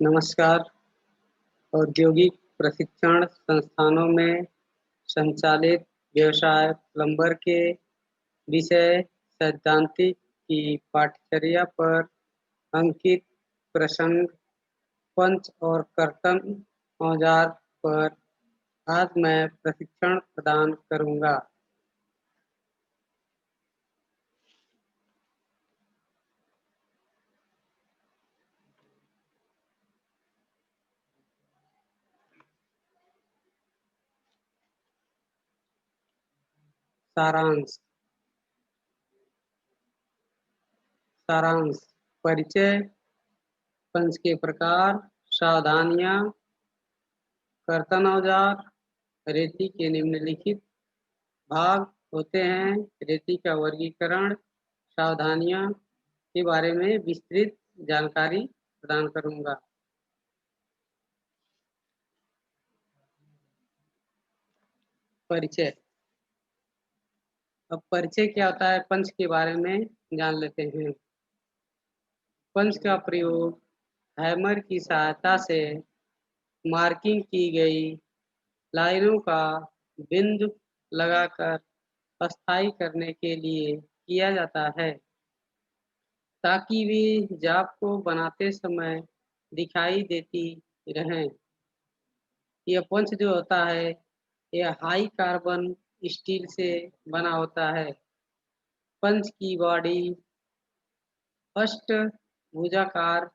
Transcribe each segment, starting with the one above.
नमस्कार। औद्योगिक प्रशिक्षण संस्थानों में संचालित व्यवसाय प्लम्बर के विषय सैद्धांतिक की पाठ्यचर्या पर अंकित प्रसंग पंच और कर्तन औजार पर आज मैं प्रशिक्षण प्रदान करूंगा। सारांश सारांश परिचय, पंच के प्रकार, सावधानियां, कर्तन औजार। रेती के निम्नलिखित भाग होते हैं। रेती का वर्गीकरण, सावधानियां के बारे में विस्तृत जानकारी प्रदान करूंगा। परिचय। अब परिचय क्या होता है, पंच के बारे में जान लेते हैं। पंच का प्रयोग हैमर की सहायता से मार्किंग की गई लाइनों का बिंदु लगाकर अस्थायी करने के लिए किया जाता है, ताकि वे जाप को बनाते समय दिखाई देती रहें। यह पंच जो होता है, यह हाई कार्बन स्टील से बना होता है। पंच की बॉडी अष्ट भुजाकार,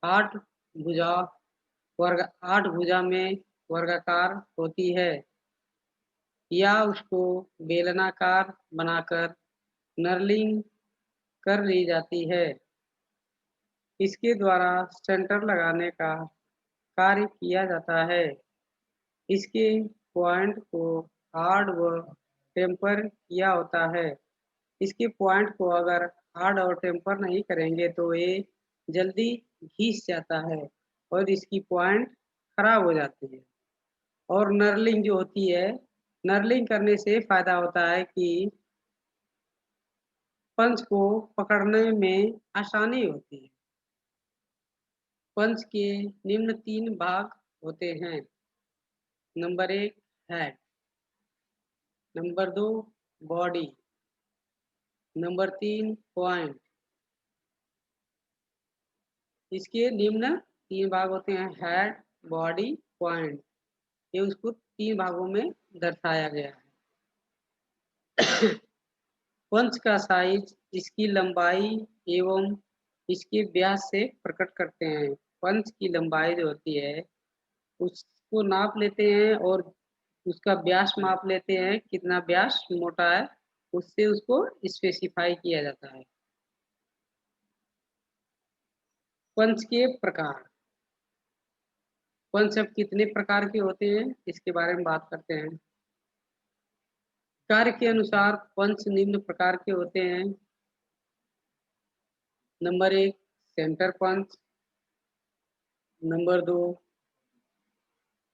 आठ भुजा आठ भुजा में वर्गाकार होती है, या उसको बेलनाकार बनाकर नर्लिंग कर ली जाती है। इसके द्वारा सेंटर लगाने का कार्य किया जाता है। इसके पॉइंट को हार्ड व टेम्पर किया होता है। इसके पॉइंट को अगर हार्ड और टेम्पर नहीं करेंगे तो ये जल्दी घिस जाता है और इसकी पॉइंट खराब हो जाती है। और नर्लिंग जो होती है, नर्लिंग करने से फायदा होता है कि पंच को पकड़ने में आसानी होती है। पंच के निम्न तीन भाग होते हैं। Number 1 head, number 2 body, number 3 point. इसके निम्न तीन भाग होते हैं, हेड, बॉडी, पॉइंट। ये उसको तीन भागों में दर्शाया गया है। पंच का साइज इसकी लंबाई एवं इसके व्यास से प्रकट करते हैं। पंच की लंबाई जो होती है उसको नाप लेते हैं और उसका व्यास माप लेते हैं, कितना व्यास मोटा है, उससे उसको स्पेसिफाई किया जाता है। पंच के प्रकार। पंच अब कितने प्रकार के होते हैं इसके बारे में बात करते हैं। कार्य के अनुसार पंच निम्न प्रकार के होते हैं। Number 1 centre punch, number 2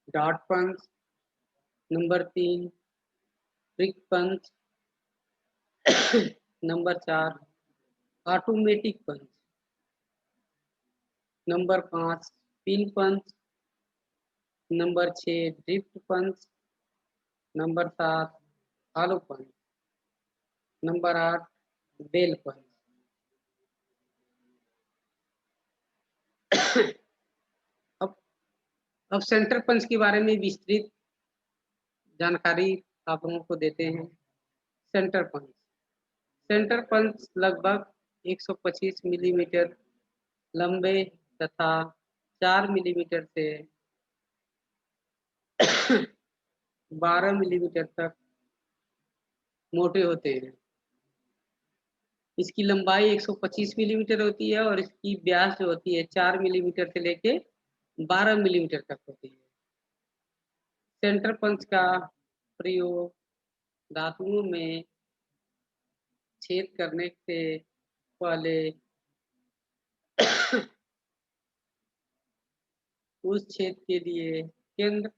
dot punch, number 3 prick punch, number 4 automatic punch, number 5 pin punch, number 6 drift punch, number 7 hollow punch, number 8 bell punch. अब अब सेंटर पंच के बारे में विस्तृत जानकारी आप लोगों को देते हैं। सेंटर पंच। सेंटर पंच लगभग 125 मिलीमीटर लंबे तथा 4 मिलीमीटर से 12 मिलीमीटर तक मोटे होते हैं। इसकी लंबाई 125 मिलीमीटर होती है और इसकी व्यास जो होती है 4 मिलीमीटर से लेके 12 मिलीमीटर तक होती है। सेंटर पंच का प्रयोग धातुओं में छेद करने से पहले उस छेद के लिए केंद्र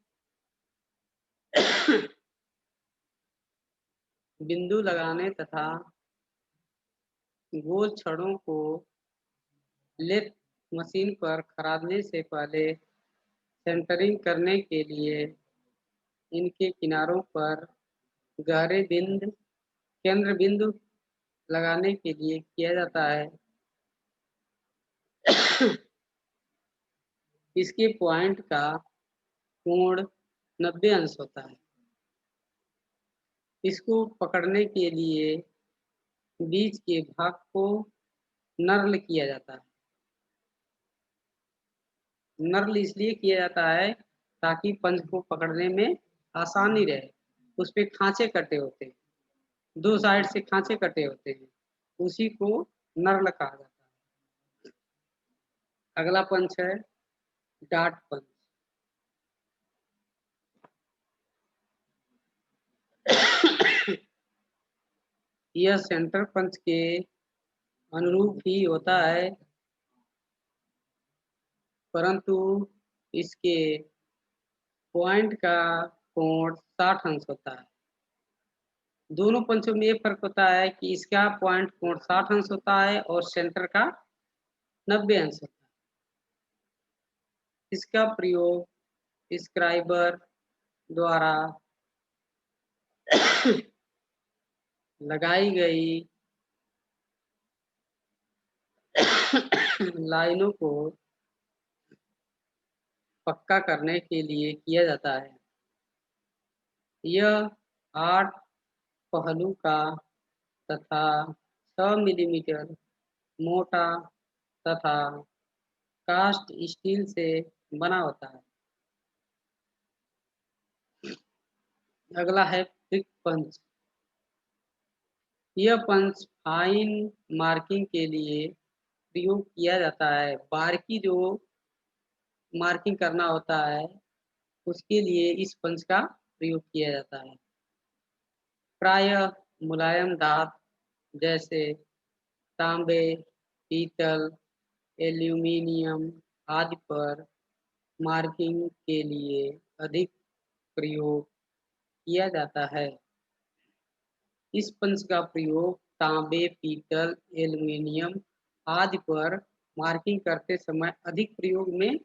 बिंदु लगाने तथा गोल छड़ों को मशीन पर खरादने से पहले सेंटरिंग करने के लिए इनके किनारों पर गहरे केंद्र बिंदु लगाने के लिए किया जाता है। इसके पॉइंट का कोण 90 अंश होता है। इसको पकड़ने के लिए बीच के भाग को नर्ल किया जाता है। नर्ल इसलिए किया जाता है ताकि पंच को पकड़ने में आसानी रहे। उस पे खांचे कटे होते हैं, 2 साइड से खांचे कटे होते हैं, उसी को नर्ल कहा जाता है। अगला पंच है डार्ट पंच। यह सेंटर पंच के अनुरूप ही होता है, परंतु इसके पॉइंट का कोण 60 अंश होता है। दोनों पंचों में ये फर्क होता है कि इसका पॉइंट कोण 60 अंश होता है और सेंटर का 90 अंश होता है। इसका प्रयोग स्क्राइबर द्वारा लगाई गई लाइनों को पक्का करने के लिए किया जाता है। यह 8 पहलू का तथा 6 मिलीमीटर मोटा तथा कास्ट स्टील से बना होता है। अगला है प्रिक पंच। यह पंच फाइन मार्किंग के लिए प्रयोग किया जाता है। बारीकी जो मार्किंग करना होता है उसके लिए इस पंच का प्रयोग किया जाता है। प्रायः मुलायम धात जैसे तांबे, पीतल, एल्यूमीनियम आदि पर मार्किंग के लिए अधिक प्रयोग किया जाता है। इस पंच का प्रयोग तांबे, पीतल, एल्यूमीनियम आदि पर मार्किंग करते समय अधिक प्रयोग में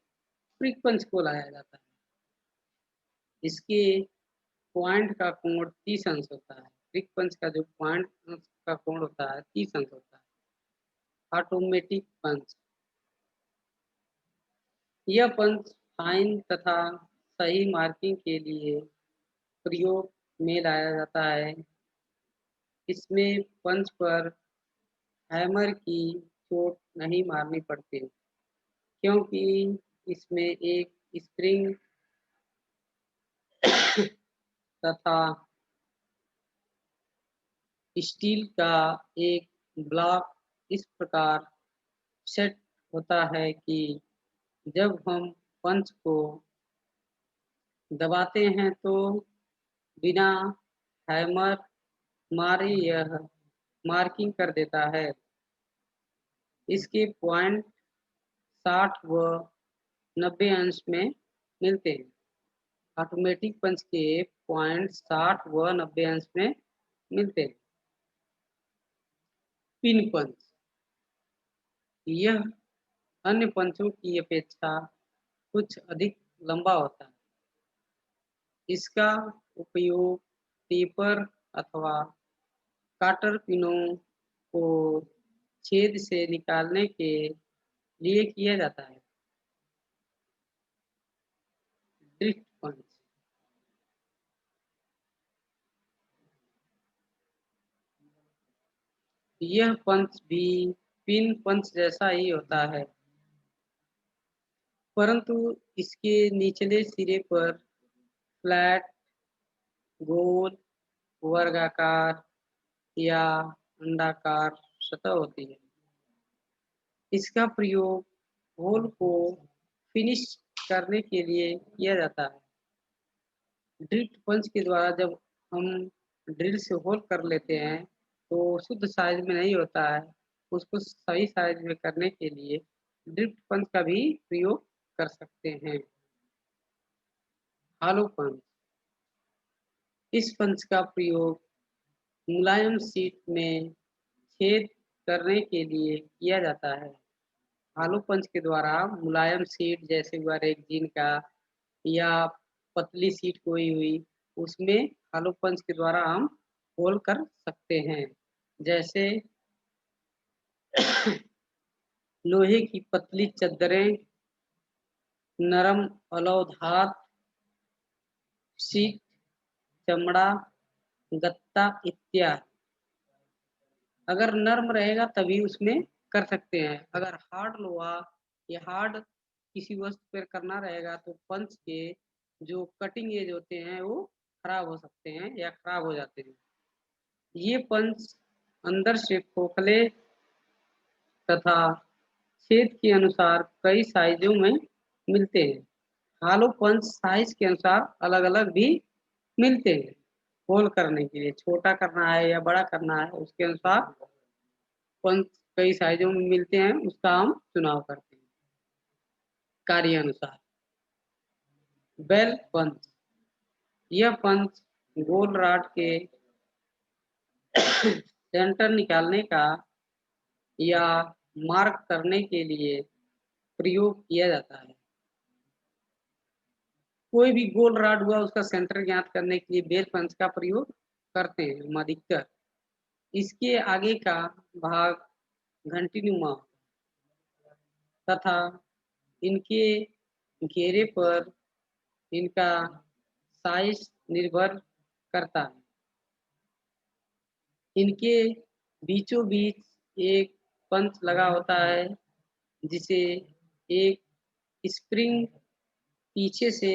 प्रिक पंच को लाया जाता है। इसके पॉइंट का कोण 30 अंश होता है। प्रिक पंच का जो पॉइंट का कोण होता है 30 अंश होता है। ऑटोमेटिक पंच। यह पंच फाइन तथा सही मार्किंग के लिए प्रयोग में लाया जाता है। इसमें पंच पर हैमर की चोट नहीं मारनी पड़ती, क्योंकि इसमें एक स्प्रिंग तथा स्टील का एक ब्लॉक इस प्रकार सेट होता है कि जब हम पंच को दबाते हैं तो बिना हैमर मारे यह मार्किंग कर देता है। इसके पॉइंट 60 व 90 अंश में मिलते हैं। ऑटोमेटिक पंच के पॉइंट 60 व 90 अंश में मिलते हैं। पिन पंच। यह अन्य पंचों की अपेक्षा कुछ अधिक लंबा होता है। इसका उपयोग टेपर अथवा काटर पिनों को छेद से निकालने के लिए किया जाता है। ड्रिफ्ट पंच। यह पंच भी पिन पंच जैसा ही होता है, परंतु इसके निचले सिरे पर फ्लैट, गोल, वर्गाकार या अंडाकार सतह होती है। इसका प्रयोग होल को फिनिश करने के लिए किया जाता है। ड्रिफ्ट पंच के द्वारा जब हम ड्रिल से होल कर लेते हैं तो शुद्ध साइज में नहीं होता है। उसको सही साइज में करने के लिए ड्रिफ्ट पंच का भी प्रयोग कर सकते हैं। Hollow punch. इस पंच का प्रयोग मुलायम शीट में छेद करने के लिए किया जाता है। हालो पंच के द्वारा मुलायम शीट जैसे हुआ रेगजीन का या पतली शीट कोई हुई, उसमें हालो पंच के द्वारा हम होल कर सकते हैं। जैसे लोहे की पतली चद्दरें, नरम अलौह धात, शीट, चमड़ा, गत्ता इत्यादि। अगर नर्म रहेगा तभी उसमें कर सकते हैं। अगर हार्ड लोहा या हार्ड किसी वस्तु पर करना रहेगा तो पंच के जो कटिंग एज होते हैं वो खराब हो सकते हैं या खराब हो जाते हैं। ये पंच अंदर से खोखले तथा छेद के अनुसार कई साइजों में मिलते हैं। हालो पंच साइज के अनुसार अलग-अलग भी मिलते हैं। होल करने के लिए छोटा करना है या बड़ा करना है उसके अनुसार पंच कई साइजों में मिलते हैं, उसका हम चुनाव करते हैं कार्यानुसार। बेल पंच, यह पंच गोल रॉड के सेंटर निकालने का या मार्क करने के लिए प्रयोग किया जाता है। कोई भी गोल रॉड हुआ उसका सेंटर ज्ञात करने के लिए बेल पंच का प्रयोग करते हैं हम अधिकतर। इसके आगे का भाग घंटीनुमा तथा इनके घेरे पर इनका साइज निर्भर करता है। इनके बीचों-बीच एक पंच लगा होता है, जिसे एक स्प्रिंग पीछे से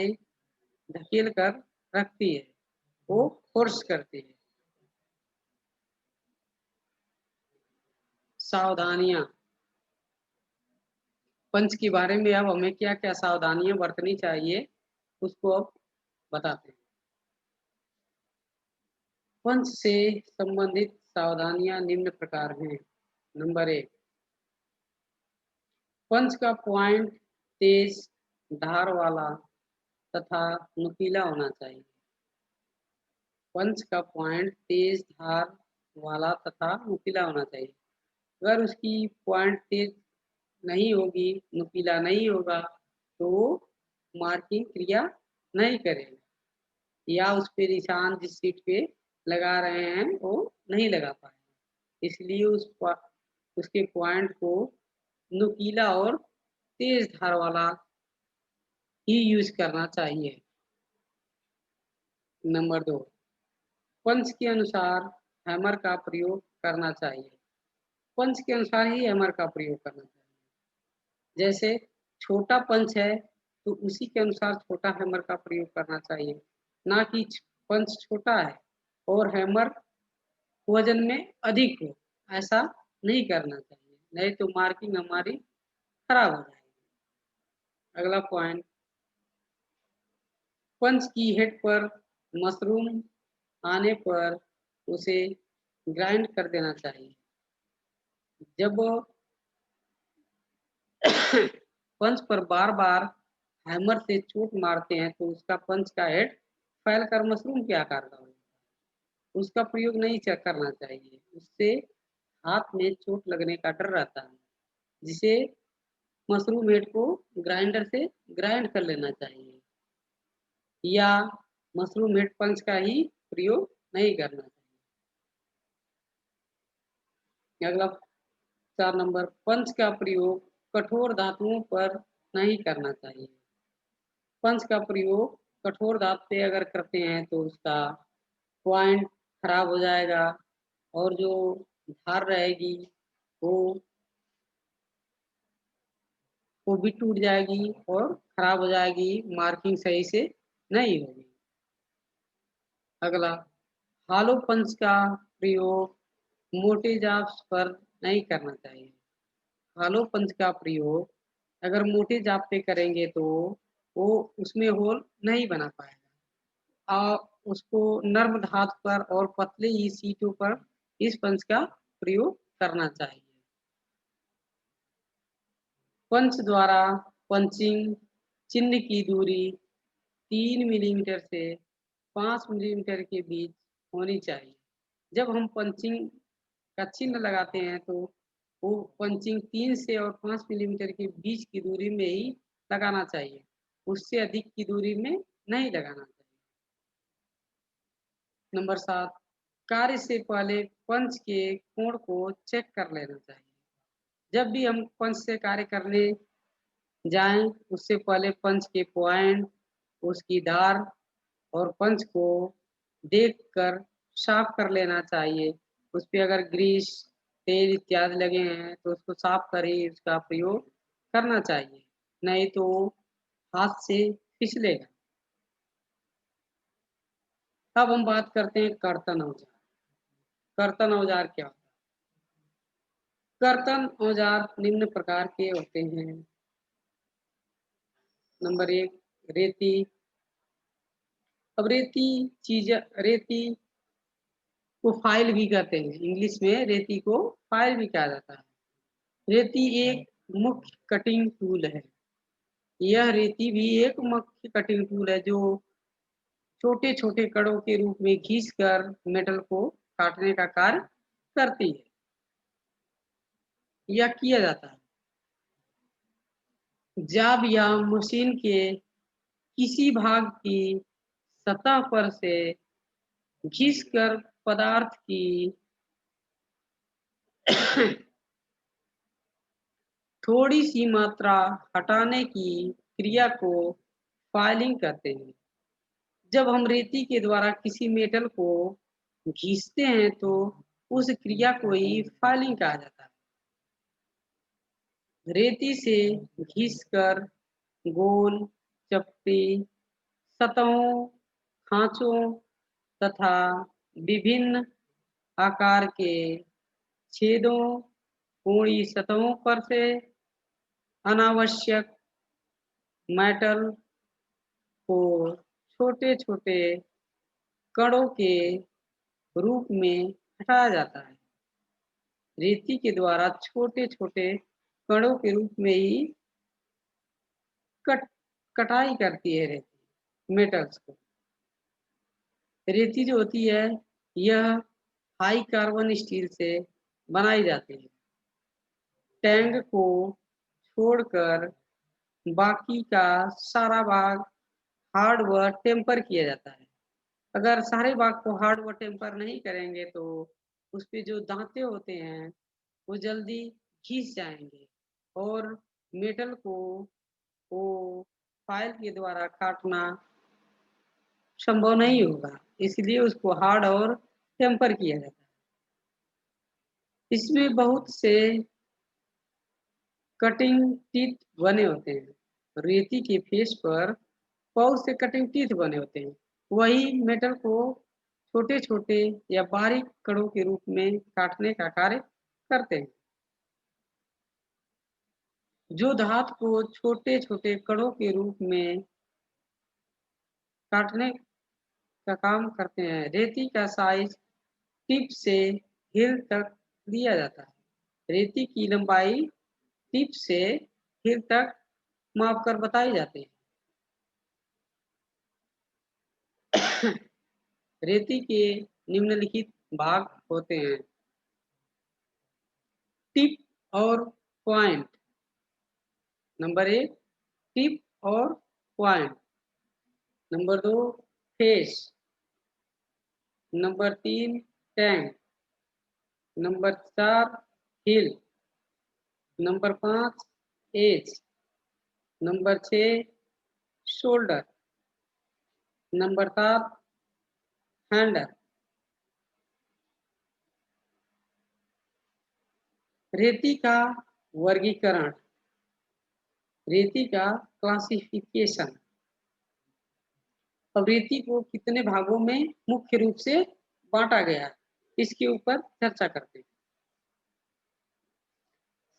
धकेल कर रखती है, वो फ़ोर्स करती है। सावधानियाँ, पंच के बारे में अब हमें क्या-क्या सावधानियाँ बरतनी चाहिए, उसको अब बताते हैं। पंच से संबंधित सावधानियाँ निम्न प्रकार हैं। नंबर 1, पंच का पॉइंट तेज धार वाला तथा नुकीला होना चाहिए। पंच का पॉइंट तेज धार वाला तथा नुकीला होना चाहिए। अगर उसकी पॉइंट तेज नहीं होगी, नुकीला नहीं होगा, तो वो मार्किंग क्रिया नहीं करेगा या उस पे निशान जिस सीट पे लगा रहे हैं, वो नहीं लगा पाएगा। इसलिए उसके पॉइंट को नुकीला और तेज धार वाला ही यूज़ करना चाहिए। नंबर 2, पंच के अनुसार हैमर का प्रयोग करना चाहिए। पंच के अनुसार ही हैमर का प्रयोग करना चाहिए। जैसे छोटा पंच है, तो उसी के अनुसार छोटा हैमर का प्रयोग करना चाहिए, ना कि पंच छोटा है और हैमर वजन में अधिक हो, ऐसा नहीं करना चाहिए, नहीं तो मार्किंग हमारी खराब हो जाएगी। अगला पॉइंट, पंच की हेड पर मशरूम आने पर उसे ग्राइंड कर देना चाहिए। जब पंच पर बार-बार हैमर से चोट मारते हैं तो उसका पंच का हेड फैलकर मशरूम के आकार का हो जाता है। उसका प्रयोग नहीं करना चाहिए। उससे हाथ में चोट लगने का डर रहता है, जिसे मशरूम हेड को ग्राइंडर से ग्राइंड कर लेना चाहिए या मशरूम हेड पंच का ही प्रयोग नहीं करना चाहिए। अगला 4 नंबर, पंच का प्रयोग कठोर धातुओं पर नहीं करना चाहिए। पंच का प्रयोग कठोर धातु पे अगर करते हैं तो उसका पॉइंट खराब हो जाएगा और जो धार रहेगी वो वो भी टूट जाएगी और खराब हो जाएगी, मार्किंग सही से नहीं होगी। अगला, हॉलो पंच का प्रयोग मोटे जाप्स पर नहीं करना चाहिए। हॉलो पंच का प्रयोग अगर मोटे जाप पे करेंगे तो वो उसमें होल नहीं बना पाएगा। उसको नर्म धातु पर और पतले ही शीटों पर इस पंच का प्रयोग करना चाहिए। पंच द्वारा पंचिंग चिन्ह की दूरी 3 मिलीमीटर से 5 मिलीमीटर के बीच होनी चाहिए। जब हम पंचिंग का चिन्ह लगाते हैं तो वो पंचिंग 3 से और 5 मिलीमीटर के बीच की दूरी में ही लगाना चाहिए। उससे अधिक की दूरी में नहीं लगाना चाहिए। नंबर 7, कार्य से पहले पंच के कोण को चेक कर लेना चाहिए। जब भी हम पंच से कार्य करने जाएँ, उससे पहले पंच के पॉइंट, उसकी धार और पंच को देखकर साफ कर लेना चाहिए। उस पे अगर ग्रीस, तेल इत्यादि लगे हैं, तो उसको साफ कर ही उसका प्रयोग करना चाहिए, नहीं तो हाथ से फिसलेगा। अब हम बात करते हैं कर्तन औजार। कर्तन औजार क्या होता है? कर्तन औजार निम्न प्रकार के होते हैं। नंबर 1, रेती। अब रेती को फाइल भी कहते हैं। इंग्लिश में रेती को फाइल भी कहा जाता है। रेती एक मुख्य कटिंग टूल है। यह रेती भी एक मुख्य कटिंग टूल है जो छोटे-छोटे कणों के रूप में घिसकर मेटल को काटने का कार्य करती है या किया जाता है। जब या मशीन के किसी भाग की सतह पर से घिसकर पदार्थ की थोड़ी सी मात्रा हटाने की क्रिया को फाइलिंग कहते हैं। जब हम रेती के द्वारा किसी मेटल को घिसते हैं तो उस क्रिया को ही फाइलिंग कहा जाता है। रेती से घिसकर गोल, चपटी, सतहों, खाँचों तथा विभिन्न आकार के छेदों, कोणीय सतहों पर से अनावश्यक मेटल को छोटे-छोटे कणों के रूप में हटाया जाता है। रेती के द्वारा छोटे-छोटे कणों के रूप में ही कट कटाई करती है रेती, मेटल्स को। रेती जो होती है, यह हाई कार्बन स्टील से बनाई जाती है। टैंक को छोड़कर बाकी का सारा भाग हार्ड व टेम्पर किया जाता है। अगर सारे भाग को हार्ड व टेम्पर नहीं करेंगे तो उसपे जो दाँतें होते हैं, वो जल्दी घिस जाएँगे और मेटल को वो फाइल के द्वारा काटना संभव नहीं होगा। इसलिए उसको हार्ड और टेम्पर किया जाता है। इसमें बहुत से कटिंग टीथ बने होते हैं। रेती के फेस पर बहुत से कटिंग टीथ बने होते हैं। वही मेटल को छोटे-छोटे या बारीक कणों के रूप में काटने का कार्य करते हैं। जो धातु को छोटे-छोटे कणों के रूप में काटने का काम करते हैं। रेती का साइज़ टिप से हिल तक दिया जाता है। रेती की लंबाई टिप से हिल तक मापकर बताई जाती है। रेती के निम्नलिखित भाग होते हैं। टिप और पॉइंट। नंबर 1, टिप और point. Number 2, face. Number 3, tang. Number 4, heel. Number 5, edge. Number 6, shoulder. Number 7, handle. रेती का वर्गीकरण। रेती का क्लासिफिकेशन। अब रेती को कितने भागों में मुख्य रूप से बाँटा गया है, इसके ऊपर चर्चा करते हैं।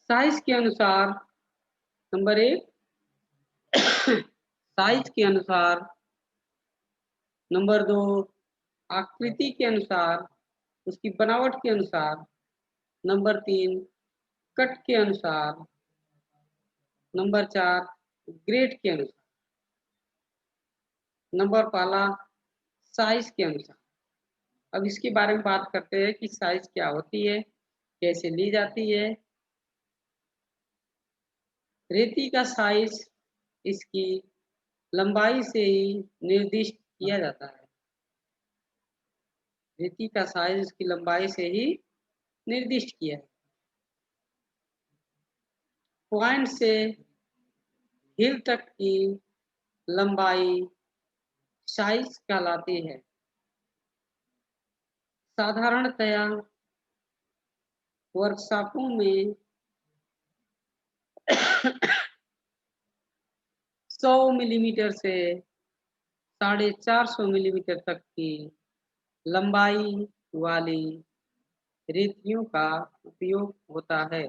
साइज़ के अनुसार नंबर 1 साइज़ के अनुसार, नंबर 2 आकृति के अनुसार, उसकी बनावट के अनुसार, नंबर 3 कट के अनुसार, नंबर 4 ग्रेड के अनुसार, नंबर पाला साइज़ के अनुसार। अब इसके बारे में बात करते हैं कि साइज़ क्या होती है, कैसे ली जाती है रेती का साइज इसकी लंबाई से ही निर्दिष्ट किया जाता है। रेती का साइज इसकी लंबाई से ही निर्दिष्ट किया है। पॉइंट से हिल तक की लंबाई साइज कहलाती है। साधारणतया वर्कशॉपों में 100 मिलीमीटर से 450 मिलीमीटर तक की लंबाई वाली रेतियों का उपयोग होता है।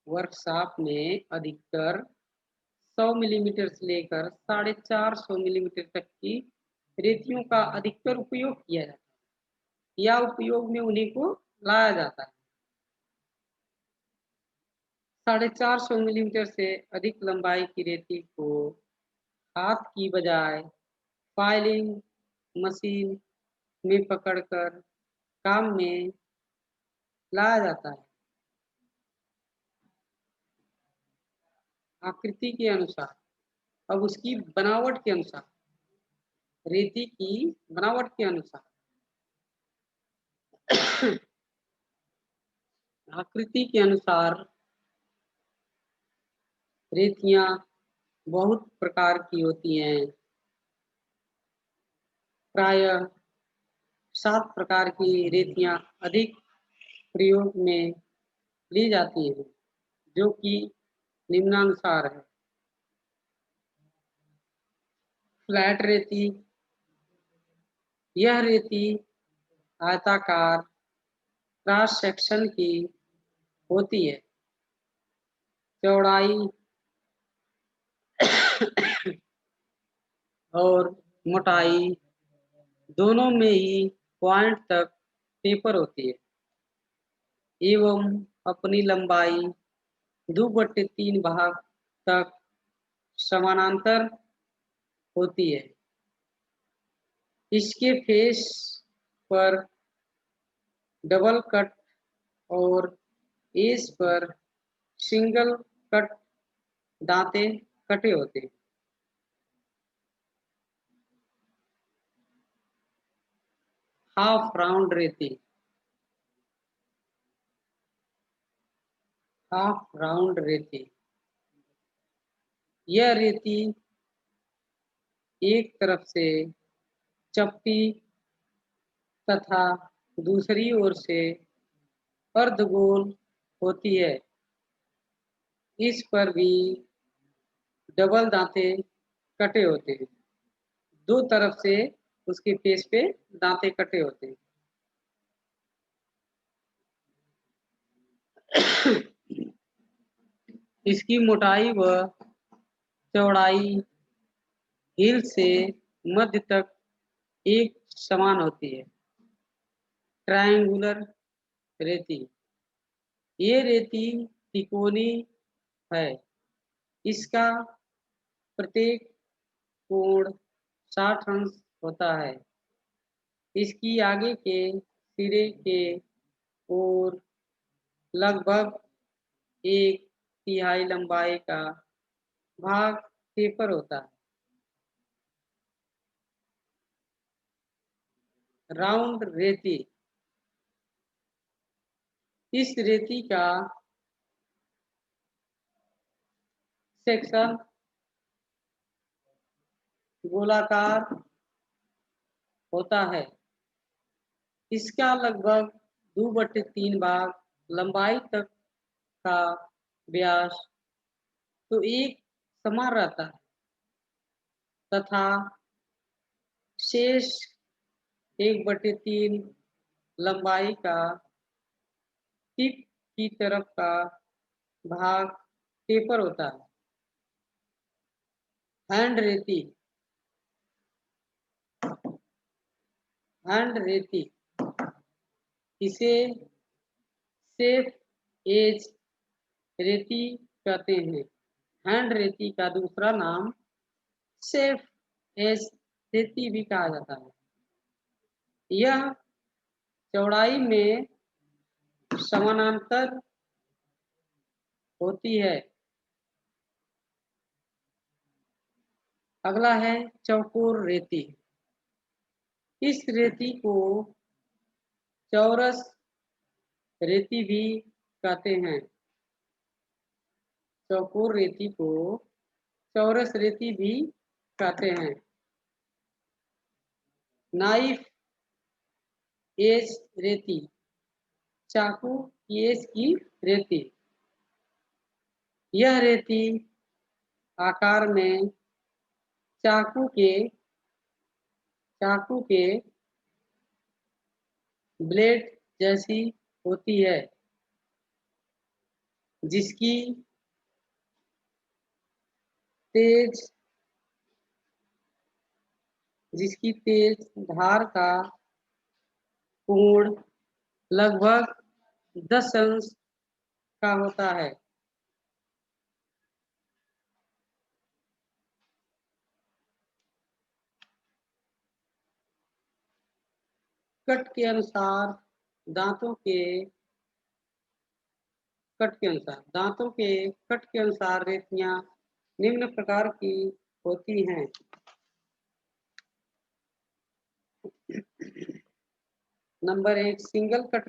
वर्कशॉप में अधिकतर 100 मिलीमीटर से लेकर 450 मिलीमीटर तक की रेतियों का अधिकतर उपयोग किया जाता है या उपयोग में उन्हीं को लाया जाता है। 450 मिलीमीटर से अधिक लंबाई की रेती को हाथ की बजाय फाइलिंग मशीन में पकड़कर काम में लाया जाता है। आकृति के अनुसार, अब उसकी बनावट के अनुसार, रेती की बनावट के अनुसार आकृति के अनुसार रेतियां बहुत प्रकार की होती हैं। प्रायः 7 प्रकार की रेतियां अधिक प्रयोग में ली जाती हैं, जो कि निम्नानुसार है। फ्लैट रेती, यह रेती आयताकार क्रॉस सेक्शन की होती है। चौड़ाई और मोटाई दोनों में ही पॉइंट तक टेपर होती है एवं अपनी लंबाई 2/3 भाग तक समानांतर होती है। इसके फेस पर डबल कट और एज पर सिंगल कट दांते कटे होते हैं। हाफ राउंड रेती, हाफ राउंड रेती, यह रेती एक तरफ से चपटी तथा दूसरी ओर से अर्धगोल होती है। इस पर भी डबल दांते कटे होते हैं। दो तरफ से उसके फेस पे दांते कटे होते हैं। इसकी मोटाई व चौड़ाई हील से मध्य तक एक समान होती है। ट्रायंगुलर रेती, ये रेती तिकोनी है। इसका प्रत्येक कोण 60 अंश होता है। इसकी आगे के सिरे के ओर लगभग 1/3 लंबाई का भाग टेपर होता है। राउंड रेती, इस रेती का सेक्शन गोलाकार होता है। इसका लगभग 2/3 भाग लंबाई तक का व्यास तो एक समान रहता है तथा शेष 1/3 लंबाई का टिप की तरफ का भाग टेपर होता है। हैंड रेती, हैंड रेती, इसे सेफ एज रेती कहते हैं। हैंड रेती का दूसरा नाम सेफ एज रेती भी कहा जाता है। यह चौड़ाई में समानांतर होती है अगला है चौकोर रेती। इस रेती को चौरस रेती भी कहते हैं। चौकोर रेती को चौरस रेती भी कहते हैं। नाइफ एज रेती, चाकू की एज की रेती। यह रेती आकार में चाकू के ब्लेड जैसी होती है, जिसकी तेज धार का कोण लगभग 10 अंश का होता है। कट के अनुसार दांतों के कट के अनुसार रेतियां निम्न प्रकार की होती हैं। नंबर 1 सिंगल कट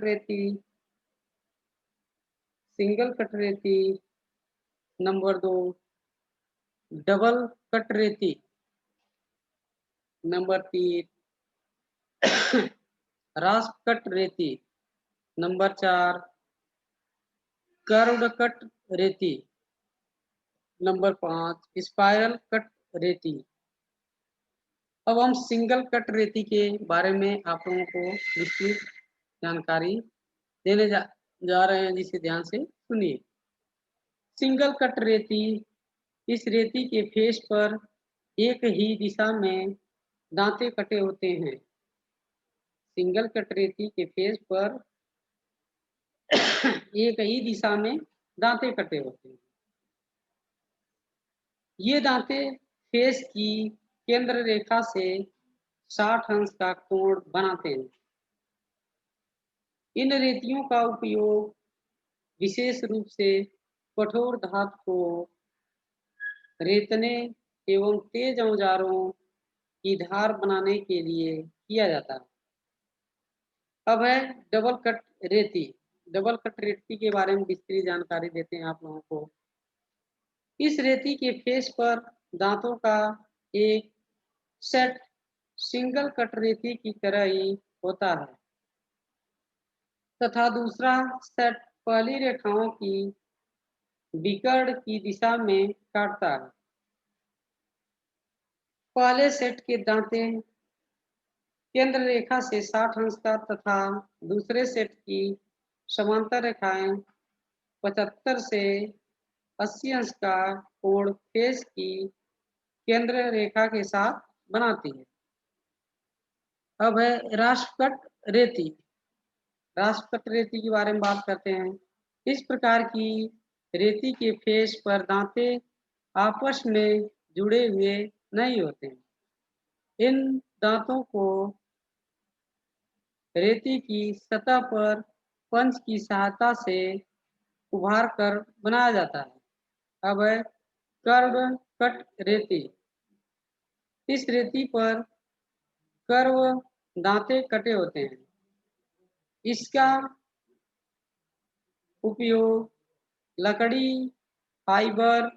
रेती। नंबर 2 डबल कट रेती। नंबर 3 रास्प कट रेती। नंबर 4 कर्व्ड कट रेती। नंबर 5 स्पाइरल कट रेती। अब हम सिंगल कट रेती के बारे में आप लोगों को विस्तृत जानकारी देने जा रहे हैं, जिसे ध्यान से सुनिए। सिंगल कट रेती, इस रेती के फेस पर एक ही दिशा में दांते कटे होते हैं। सिंगल कट रेती के फेस पर एक ही दिशा में दांते कटे होते हैं। ये दांते फेस की केंद्र रेखा से 60 अंश का कोण बनाते हैं। इन रेतियों का उपयोग विशेष रूप से कठोर धातु को रेतने एवं तेज औजारों की धार बनाने के लिए किया जाता है। अब है डबल कट रेती। डबल कट रेती के बारे में विस्तृत जानकारी देते हैं आप लोगों को। इस रेती के फेस पर दांतों का एक सेट सिंगल कट रेती की तरह ही होता है तथा दूसरा सेट पहली रेखाओं की विकर्ण की दिशा में काटता है। पहले सेट के दांते केंद्र रेखा से 60 अंश का तथा दूसरे सेट की समांतर रेखाएं 75 से 80 अंश का कोण फेस की केंद्र रेखा के साथ बनाती है। अब है राष्ट्रकट रेती। राष्ट्रकट रेती के बारे में बात करते हैं। इस प्रकार की रेती के फेस पर दांते आपस में जुड़े हुए नहीं होते हैं। इन दांतों को रेती की सतह पर पंच की सहायता से उभार कर बनाया जाता है। अब है कर्व कट रेती। इस रेती पर कर्व दांते कटे होते हैं। इसका उपयोग लकड़ी, फाइबर,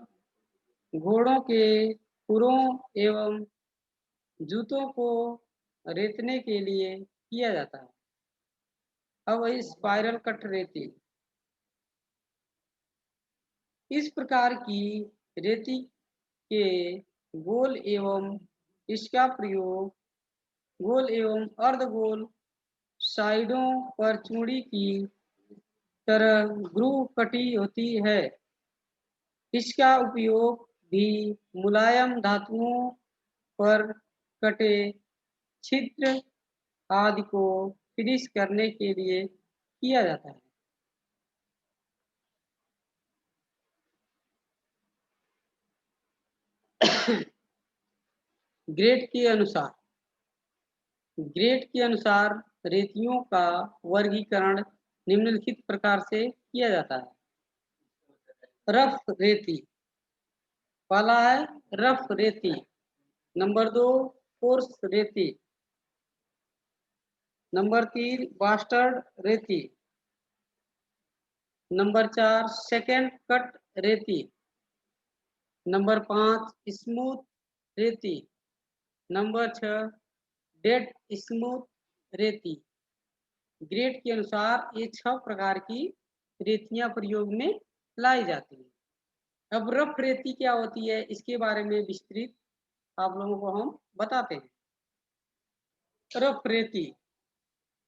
घोड़ों के खुरों एवं जूतों को रेतने के लिए किया जाता है। अब वही स्पाइरल कट रेती। इस प्रकार की रेती के गोल एवं इसका प्रयोग गोल एवं अर्धगोल साइडों पर चूड़ी की तरह ग्रूव कटी होती है। इसका उपयोग भी मुलायम धातुओं पर कटे छिद्र आदि को फिनिश करने के लिए किया जाता है। ग्रेड के अनुसार रेतियों का वर्गीकरण निम्नलिखित प्रकार से किया जाता है। रफ रेती। पहला है रफ रेती। नंबर 2 कोर्स रेती। नंबर 3 बास्टर्ड रेती। नंबर 4 सेकंड कट रेती। नंबर 5 स्मूथ रेती। नंबर 6 डेड स्मूथ रेती। ग्रेड के अनुसार ये 6 प्रकार की रेतियां प्रयोग में लाई जाती हैं। अब रफ रेती क्या होती है इसके बारे में विस्तृत आप लोगों को हम बताते हैं। रफ रेती,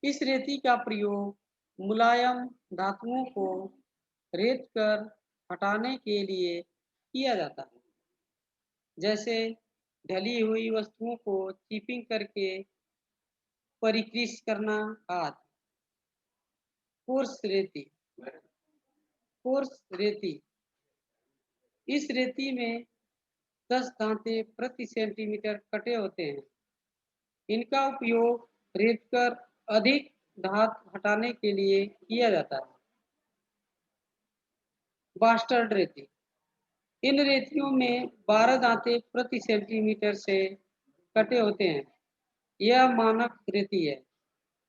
इस रेती का प्रयोग मुलायम धातुओं को रेत कर हटाने के लिए किया जाता है, जैसे ढली हुई वस्तुओं को चिपिंग करके परिकृत करना आदि। कोर्स रेती, कोर्स रेती, इस रेती में 10 दांते प्रति सेंटीमीटर कटे होते हैं। इनका उपयोग रेत कर अधिक धात हटाने के लिए किया जाता है। बास्टर्ड रेती, इन रेतियों में 12 दांते प्रति सेंटीमीटर से कटे होते हैं। यह मानक रेती है।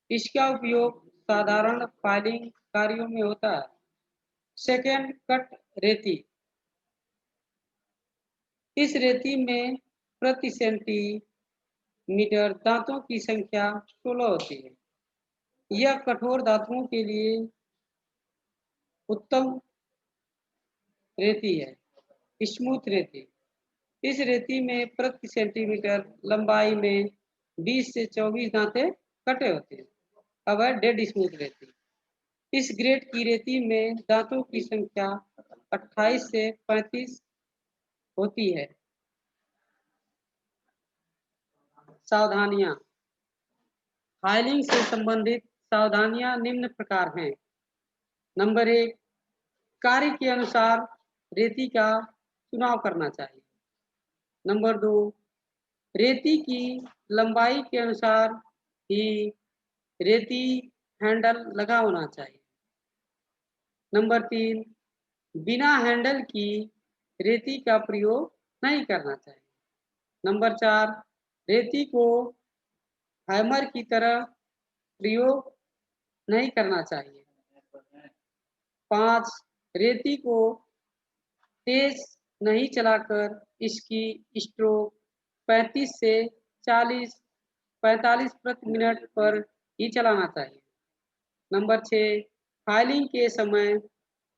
इसका उपयोग साधारण फाइलिंग कार्यों में होता है। सेकेंड कट रेती, इस रेती में प्रति सेंटीमीटर दांतों की संख्या 16 होती है। यह कठोर धातुओं के लिए उत्तम रेती है। स्मूथ रेती, इस रेती में प्रति सेंटीमीटर लंबाई में 20 से 24 दांते कटे होते हैं। अब है डेड स्मूथ रेती, इस ग्रेड की रेती में दांतों की संख्या 28 से 35 होती है। सावधानियां, फाइलिंग से संबंधित सावधानियां निम्न प्रकार हैं। नंबर 1, कार्य के अनुसार रेती का चुनाव करना चाहिए। नंबर 2, रेती की लंबाई के अनुसार ही रेती हैंडल लगा होना चाहिए। नंबर 3, बिना हैंडल की रेती का प्रयोग नहीं करना चाहिए। नंबर 4, रेती को हैमर की तरह प्रयोग नहीं करना चाहिए। 5, रेती को तेज नहीं चलाकर इसकी स्ट्रोक 35 से 40 45 प्रति मिनट पर ही चलाना चाहिए। नंबर 6, फाइलिंग के समय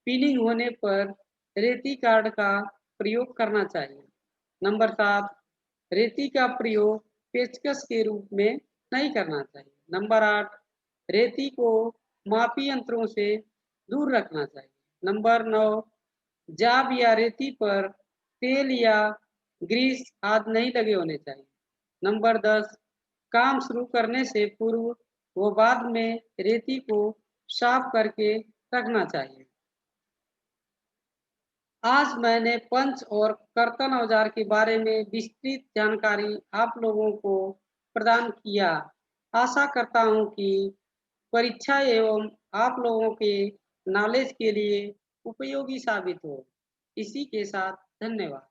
पीलिंग होने पर रेती कार्ड का प्रयोग करना चाहिए। नंबर 7, रेती का प्रयोग पेचकस के रूप में नहीं करना चाहिए। नंबर 8, रेती को मापी यंत्रों से दूर रखना चाहिए। नंबर 9, जाब या रेती पर तेल या ग्रीस आदि नहीं लगे होने चाहिए। नंबर 10, काम शुरू करने से पूर्व व बाद में रेती को साफ करके रखना चाहिए। आज मैंने पंच और कर्तन औजार के बारे में विस्तृत जानकारी आप लोगों को प्रदान किया। आशा करता हूँ कि परीक्षा एवं आप लोगों के नॉलेज के लिए उपयोगी साबित हो। इसी के साथ धन्यवाद।